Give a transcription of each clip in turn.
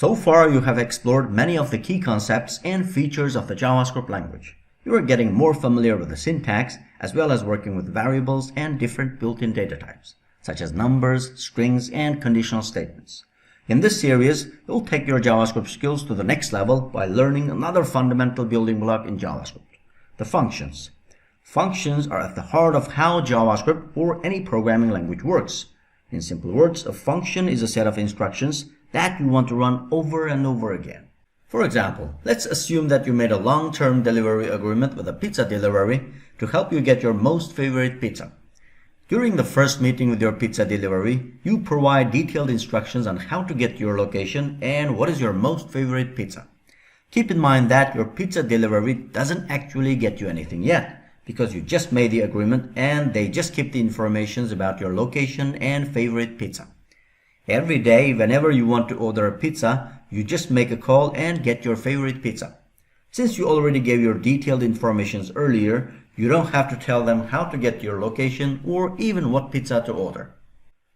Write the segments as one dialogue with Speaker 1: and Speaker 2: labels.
Speaker 1: So far, you have explored many of the key concepts and features of the JavaScript language. You are getting more familiar with the syntax as well as working with variables and different built-in data types, such as numbers, strings, and conditional statements. In this series, you'll take your JavaScript skills to the next level by learning another fundamental building block in JavaScript, the functions. Functions are at the heart of how JavaScript or any programming language works. In simple words, a function is a set of instructions that you want to run over and over again. For example, let's assume that you made a long-term delivery agreement with a pizza delivery to help you get your most favorite pizza. During the first meeting with your pizza delivery, you provide detailed instructions on how to get to your location and what is your most favorite pizza. Keep in mind that your pizza delivery doesn't actually get you anything yet, because you just made the agreement and they just keep the information about your location and favorite pizza. Every day, whenever you want to order a pizza, you just make a call and get your favorite pizza. Since you already gave your detailed information earlier, you don't have to tell them how to get to your location or even what pizza to order.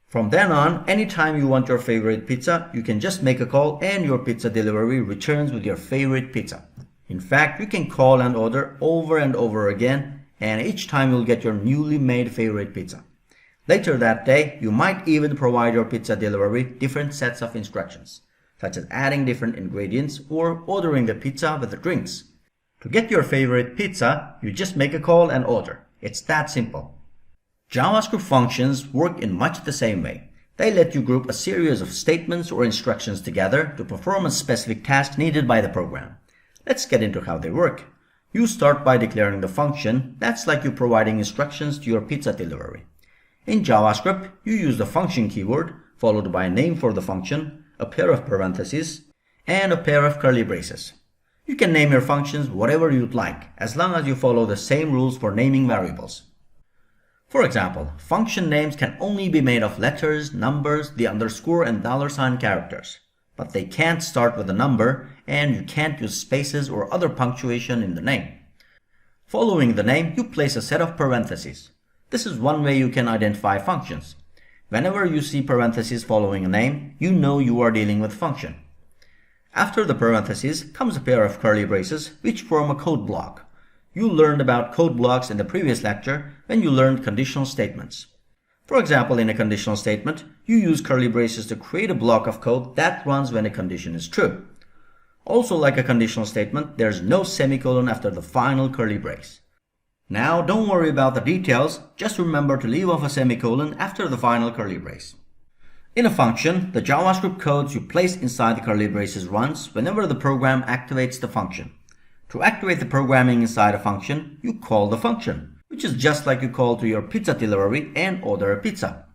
Speaker 1: From then on, anytime you want your favorite pizza, you can just make a call and your pizza delivery returns with your favorite pizza. In fact, you can call and order over and over again, and each time you'll get your newly made favorite pizza. Later that day, you might even provide your pizza delivery different sets of instructions, such as adding different ingredients or ordering the pizza with the drinks. To get your favorite pizza, you just make a call and order. It's that simple. JavaScript functions work in much the same way. They let you group a series of statements or instructions together to perform a specific task needed by the program. Let's get into how they work. You start by declaring the function. That's like you providing instructions to your pizza delivery. In JavaScript, you use the function keyword, followed by a name for the function, a pair of parentheses, and a pair of curly braces. You can name your functions whatever you'd like, as long as you follow the same rules for naming variables. For example, function names can only be made of letters, numbers, the underscore, and $sign characters. But they can't start with a number, and you can't use spaces or other punctuation in the name. Following the name, you place a set of parentheses. This is one way you can identify functions. Whenever you see parentheses following a name, you know you are dealing with function. After the parentheses comes a pair of curly braces, which form a code block. You learned about code blocks in the previous lecture when you learned conditional statements. For example, in a conditional statement, you use curly braces to create a block of code that runs when a condition is true. Also, like a conditional statement, there's no semicolon after the final curly brace. Now, don't worry about the details, just remember to leave off a semicolon after the final curly brace. In a function, the JavaScript codes you place inside the curly braces runs whenever the program activates the function. To activate the programming inside a function, you call the function, which is just like you call to your pizza delivery and order a pizza.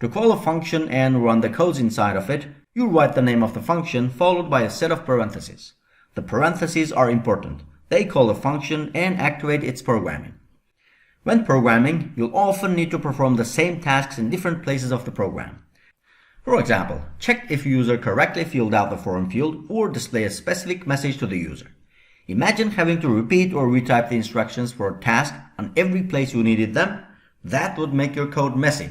Speaker 1: To call a function and run the codes inside of it, you write the name of the function followed by a set of parentheses. The parentheses are important. They call the function and activate its programming. When programming, you'll often need to perform the same tasks in different places of the program. For example, check if user correctly filled out the form field or display a specific message to the user. Imagine having to repeat or retype the instructions for a task on every place you needed them. That would make your code messy.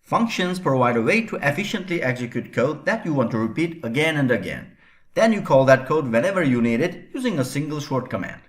Speaker 1: Functions provide a way to efficiently execute code that you want to repeat again and again. Then you call that code whenever you need it using a single short command.